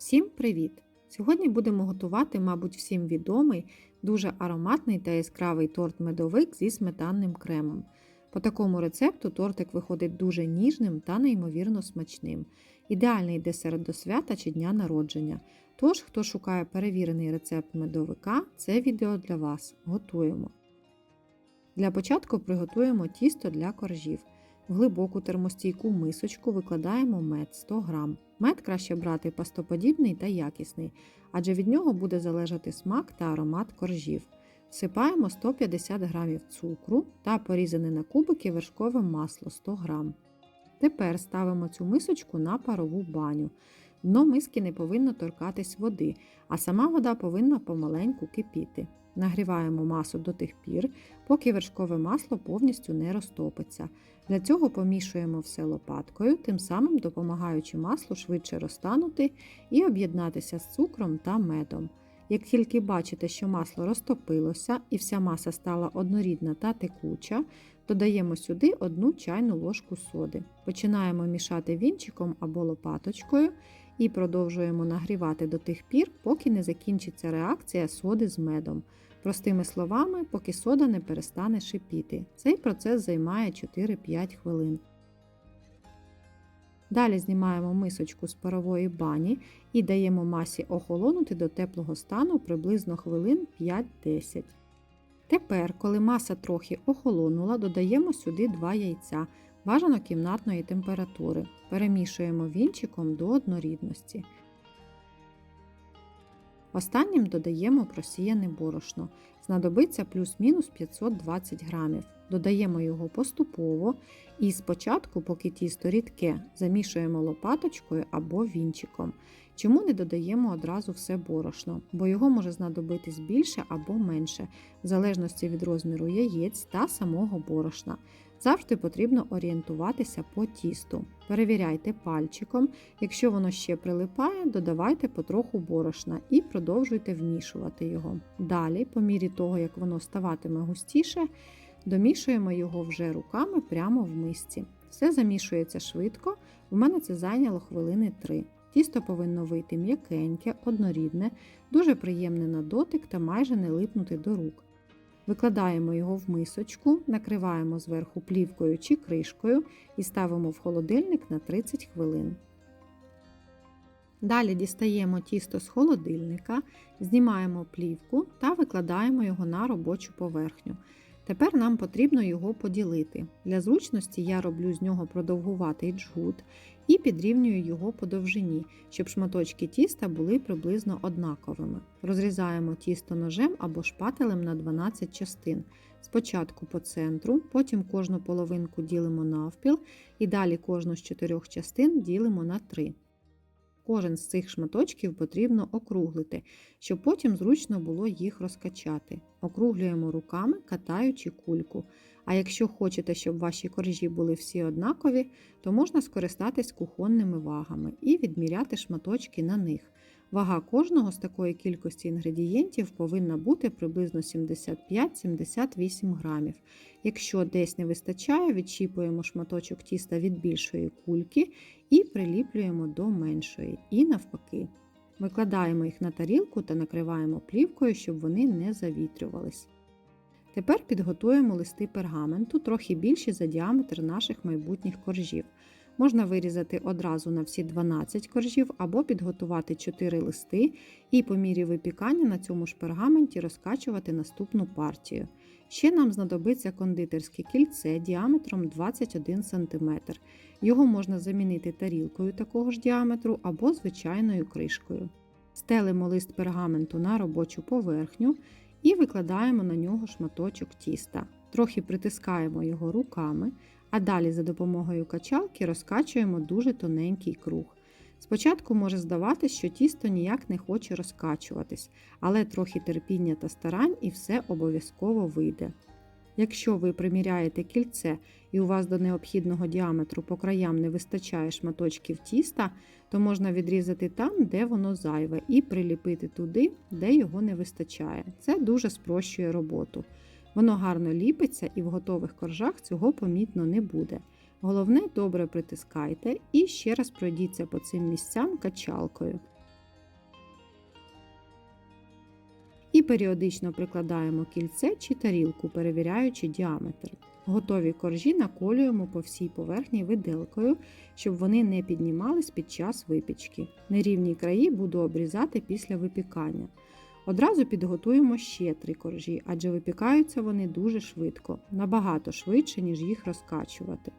Всім привіт! Сьогодні будемо готувати, мабуть, всім відомий, дуже ароматний та яскравий торт-медовик зі сметанним кремом. По такому рецепту тортик виходить дуже ніжним та неймовірно смачним. Ідеальний десерт до свята чи дня народження. Тож, хто шукає перевірений рецепт медовика, це відео для вас. Готуємо. Для початку приготуємо тісто для коржів. В глибоку термостійку мисочку викладаємо мед 100 г. Мед краще брати пастоподібний та якісний, адже від нього буде залежати смак та аромат коржів. Всипаємо 150 г цукру та порізане на кубики вершкове масло 100 г. Тепер ставимо цю мисочку на парову баню. Дно миски не повинно торкатись води, а сама вода повинна помаленьку кипіти. Нагріваємо масу до тих пір, поки вершкове масло повністю не розтопиться. Для цього помішуємо все лопаткою, тим самим допомагаючи маслу швидше розтанути і об'єднатися з цукром та медом. Як тільки бачите, що масло розтопилося і вся маса стала однорідна та текуча, додаємо сюди 1 чайну ложку соди. Починаємо мішати вінчиком або лопаточкою і продовжуємо нагрівати до тих пір, поки не закінчиться реакція соди з медом. Простими словами, поки сода не перестане шипіти. Цей процес займає 4-5 хвилин. Далі знімаємо мисочку з парової бані і даємо масі охолонути до теплого стану приблизно хвилин 5-10. Тепер, коли маса трохи охолонула, додаємо сюди 2 яйця, бажано кімнатної температури. Перемішуємо вінчиком до однорідності. Останнім додаємо просіяне борошно. Знадобиться плюс-мінус 520 г. Додаємо його поступово і спочатку, поки тісто рідке, замішуємо лопаточкою або вінчиком. Чому не додаємо одразу все борошно? Бо його може знадобитись більше або менше, в залежності від розміру яєць та самого борошна. Завжди потрібно орієнтуватися по тісту. Перевіряйте пальчиком, якщо воно ще прилипає, додавайте потроху борошна і продовжуйте вмішувати його. Далі, по мірі того, як воно ставатиме густіше, домішуємо його вже руками прямо в мисці. Все замішується швидко, в мене це зайняло хвилини 3. Тісто повинно вийти м'якеньке, однорідне, дуже приємне на дотик та майже не липнути до рук. Викладаємо його в мисочку, накриваємо зверху плівкою чи кришкою і ставимо в холодильник на 30 хвилин. Далі дістаємо тісто з холодильника, знімаємо плівку та викладаємо його на робочу поверхню. Тепер нам потрібно його поділити. Для зручності я роблю з нього продовгуватий джгут і підрівнюю його по довжині, щоб шматочки тіста були приблизно однаковими. Розрізаємо тісто ножем або шпателем на 12 частин. Спочатку по центру, потім кожну половинку ділимо навпіл і далі кожну з 4 частин ділимо на 3. Кожен з цих шматочків потрібно округлити, щоб потім зручно було їх розкачати. Округлюємо руками, катаючи кульку. А якщо хочете, щоб ваші коржі були всі однакові, то можна скористатись кухонними вагами і відміряти шматочки на них. Вага кожного з такої кількості інгредієнтів повинна бути приблизно 75-78 грамів. Якщо десь не вистачає, відчіпуємо шматочок тіста від більшої кульки і приліплюємо до меншої. І навпаки. Викладаємо їх на тарілку та накриваємо плівкою, щоб вони не завітрювались. Тепер підготуємо листи пергаменту, трохи більші за діаметр наших майбутніх коржів. Можна вирізати одразу на всі 12 коржів або підготувати 4 листи і по мірі випікання на цьому ж пергаменті розкачувати наступну партію. Ще нам знадобиться кондитерське кільце діаметром 21 см. Його можна замінити тарілкою такого ж діаметру або звичайною кришкою. Стелимо лист пергаменту на робочу поверхню і викладаємо на нього шматочок тіста. Трохи притискаємо його руками, а далі за допомогою качалки розкачуємо дуже тоненький круг. Спочатку може здаватись, що тісто ніяк не хоче розкачуватись, але трохи терпіння та старань і все обов'язково вийде. Якщо ви приміряєте кільце і у вас до необхідного діаметру по краям не вистачає шматочків тіста, то можна відрізати там, де воно зайве, і приліпити туди, де його не вистачає. Це дуже спрощує роботу. Воно гарно ліпиться і в готових коржах цього помітно не буде. Головне, добре притискайте і ще раз пройдіться по цим місцям качалкою. періодично прикладаємо кільце чи тарілку, перевіряючи діаметр. Готові коржі наколюємо по всій поверхні виделкою, щоб вони не піднімались під час випічки. Нерівні краї буду обрізати після випікання. Одразу підготуємо ще 3 коржі, адже випікаються вони дуже швидко, набагато швидше, ніж їх розкачувати.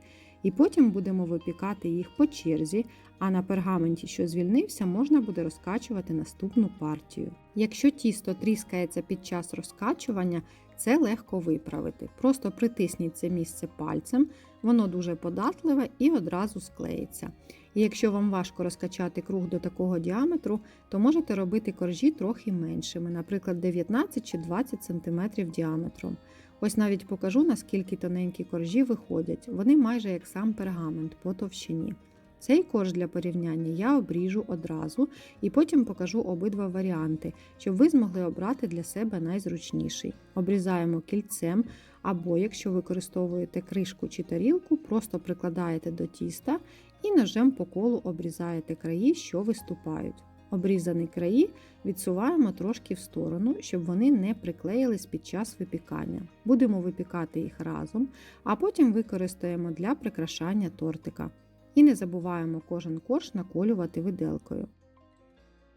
І потім будемо випікати їх по черзі, а на пергаменті, що звільнився, можна буде розкачувати наступну партію. Якщо тісто тріскається під час розкачування, це легко виправити. Просто притисніть це місце пальцем, воно дуже податливе і одразу склеїться. І якщо вам важко розкачати круг до такого діаметру, то можете робити коржі трохи меншими, наприклад 19 чи 20 см діаметром. Ось навіть покажу, наскільки тоненькі коржі виходять. Вони майже як сам пергамент по товщині. Цей корж для порівняння я обріжу одразу і потім покажу обидва варіанти, щоб ви змогли обрати для себе найзручніший. Обрізаємо кільцем або, якщо використовуєте кришку чи тарілку, просто прикладаєте до тіста і ножем по колу обрізаєте краї, що виступають. Обрізані краї відсуваємо трошки в сторону, щоб вони не приклеїлись під час випікання. Будемо випікати їх разом, а потім використаємо для прикрашання тортика. І не забуваємо кожен корж наколювати виделкою.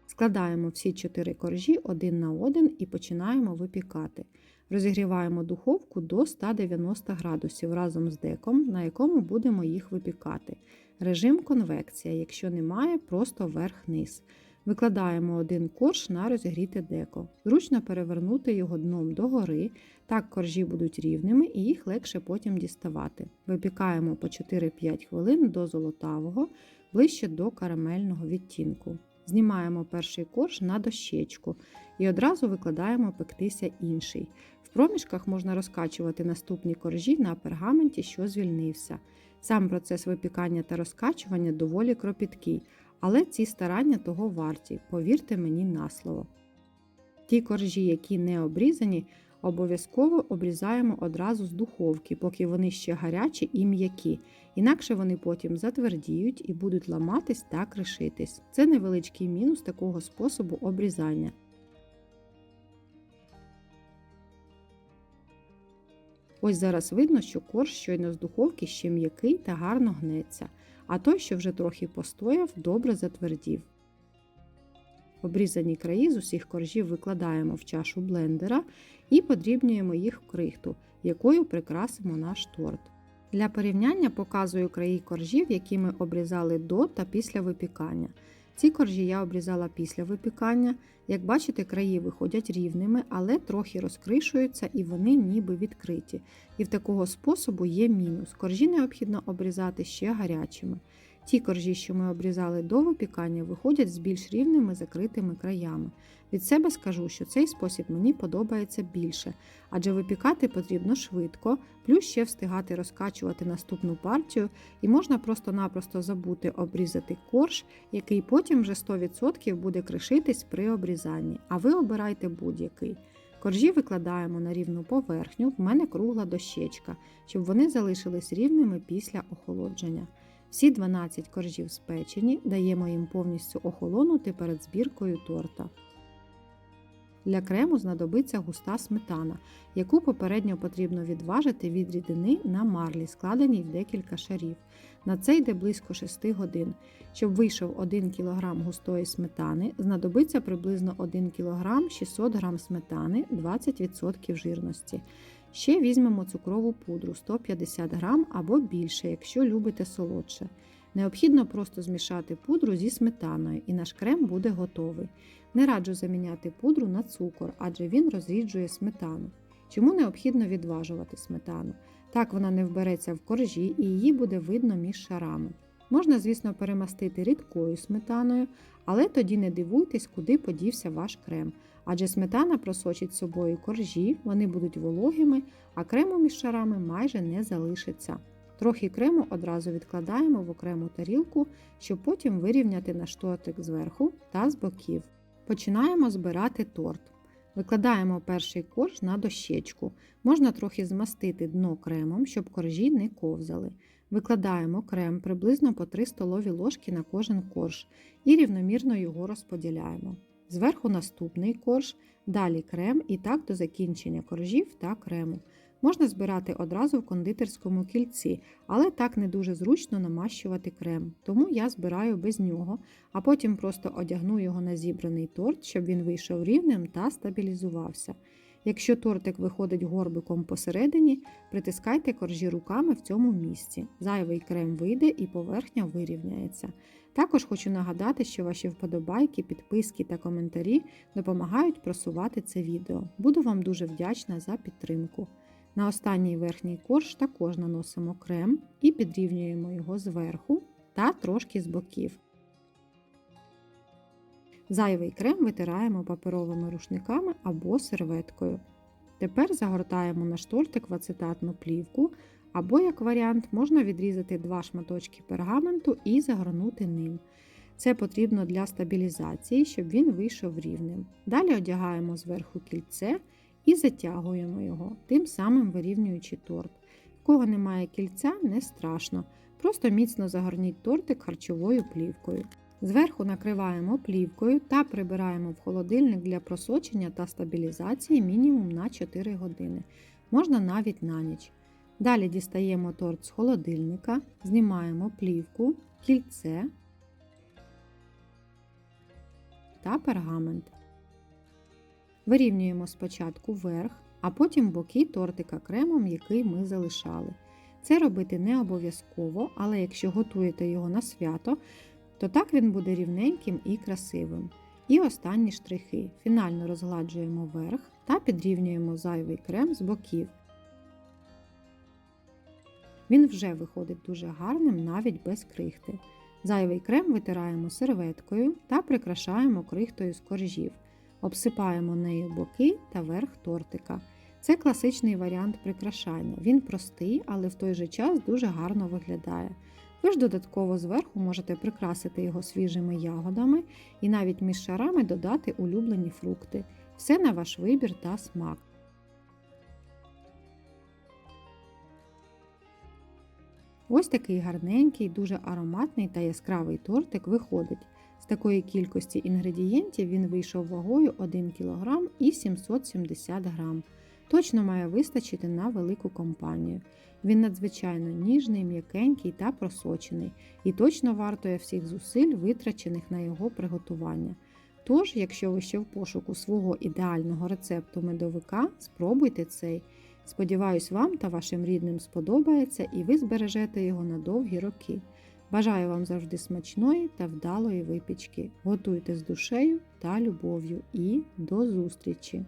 Складаємо всі 4 коржі один на один і починаємо випікати. Розігріваємо духовку до 190 градусів разом з деком, на якому будемо їх випікати. Режим конвекція, якщо немає, просто вверх-вниз. Викладаємо один корж на розігріте деко. Зручно перевернути його дном догори, так коржі будуть рівними і їх легше потім діставати. Випікаємо по 4-5 хвилин до золотавого, ближче до карамельного відтінку. Знімаємо перший корж на дощечку і одразу викладаємо пектися інший. В проміжках можна розкачувати наступні коржі на пергаменті, що звільнився. Сам процес випікання та розкачування доволі кропіткий, але ці старання того варті, повірте мені на слово. Ті коржі, які не обрізані, обов'язково обрізаємо одразу з духовки, поки вони ще гарячі і м'які, інакше вони потім затвердіють і будуть ламатись та кришитись. Це невеличкий мінус такого способу обрізання. Ось зараз видно, що корж щойно з духовки ще м'який та гарно гнеться, а той, що вже трохи постояв, добре затвердів. Обрізані краї з усіх коржів викладаємо в чашу блендера і подрібнюємо їх в крихту, якою прикрасимо наш торт. Для порівняння показую краї коржів, які ми обрізали до та після випікання. Ці коржі я обрізала після випікання. Як бачите, краї виходять рівними, але трохи розкришуються і вони ніби відкриті. І в такого способу є мінус. Коржі необхідно обрізати ще гарячими. Ті коржі, що ми обрізали до випікання, виходять з більш рівними закритими краями. Від себе скажу, що цей спосіб мені подобається більше, адже випікати потрібно швидко, плюс ще встигати розкачувати наступну партію, і можна просто-напросто забути обрізати корж, який потім вже 100% буде кришитись при обрізанні, а ви обирайте будь-який. Коржі викладаємо на рівну поверхню, в мене кругла дощечка, щоб вони залишились рівними після охолодження. Всі 12 коржів спечені, даємо їм повністю охолонути перед збіркою торта. Для крему знадобиться густа сметана, яку попередньо потрібно відважити від рідини на марлі, складеній в декілька шарів. На це йде близько 6 годин. Щоб вийшов 1 кг густої сметани, знадобиться приблизно 1 кг 600 г сметани, 20% жирності. Ще візьмемо цукрову пудру 150 г або більше, якщо любите солодше. Необхідно просто змішати пудру зі сметаною і наш крем буде готовий. Не раджу заміняти пудру на цукор, адже він розріджує сметану. Чому необхідно відважувати сметану? Так вона не вбереться в коржі і її буде видно між шарами. Можна, звісно, перемастити рідкою сметаною, але тоді не дивуйтесь, куди подівся ваш крем. Адже сметана просочить собою коржі, вони будуть вологими, а крему між шарами майже не залишиться. Трохи крему одразу відкладаємо в окрему тарілку, щоб потім вирівняти наш тортик зверху та з боків. Починаємо збирати торт. Викладаємо перший корж на дощечку. Можна трохи змастити дно кремом, щоб коржі не ковзали. Викладаємо крем приблизно по 3 столові ложки на кожен корж і рівномірно його розподіляємо. Зверху наступний корж, далі крем і так до закінчення коржів та крему. Можна збирати одразу в кондитерському кільці, але так не дуже зручно намащувати крем, тому я збираю без нього, а потім просто одягну його на зібраний торт, щоб він вийшов рівним та стабілізувався. Якщо тортик виходить горбиком посередині, притискайте коржі руками в цьому місці. Зайвий крем вийде і поверхня вирівняється. Також хочу нагадати, що ваші вподобайки, підписки та коментарі допомагають просувати це відео. Буду вам дуже вдячна за підтримку. На останній верхній корж також наносимо крем і підрівнюємо його зверху та трошки з боків. Зайвий крем витираємо паперовими рушниками або серветкою. Тепер загортаємо наш тортик в ацетатну плівку, або, як варіант, можна відрізати 2 шматочки пергаменту і загорнути ним. Це потрібно для стабілізації, щоб він вийшов рівним. Далі одягаємо зверху кільце і затягуємо його, тим самим вирівнюючи торт. В кого немає кільця, не страшно. Просто міцно загорніть тортик харчовою плівкою. Зверху накриваємо плівкою та прибираємо в холодильник для просочення та стабілізації мінімум на 4 години. Можна навіть на ніч. Далі дістаємо торт з холодильника, знімаємо плівку, кільце та пергамент. Вирівнюємо спочатку верх, а потім боки тортика кремом, який ми залишали. Це робити не обов'язково, але якщо готуєте його на свято, то так він буде рівненьким і красивим. І останні штрихи. Фінально розгладжуємо верх та підрівнюємо зайвий крем з боків. Він вже виходить дуже гарним, навіть без крихти. Зайвий крем витираємо серветкою та прикрашаємо крихтою з коржів. Обсипаємо нею боки та верх тортика. Це класичний варіант прикрашання. Він простий, але в той же час дуже гарно виглядає. Ви ж додатково зверху можете прикрасити його свіжими ягодами і навіть між шарами додати улюблені фрукти. Все на ваш вибір та смак. Ось такий гарненький, дуже ароматний та яскравий тортик виходить. З такої кількості інгредієнтів він вийшов вагою 1 кг і 770 г. Точно має вистачити на велику компанію. Він надзвичайно ніжний, м'якенький та просочений і точно вартує всіх зусиль, витрачених на його приготування. Тож, якщо ви ще в пошуку свого ідеального рецепту медовика, спробуйте цей. Сподіваюсь, вам та вашим рідним сподобається і ви збережете його на довгі роки. Бажаю вам завжди смачної та вдалої випічки. Готуйте з душею та любов'ю і до зустрічі!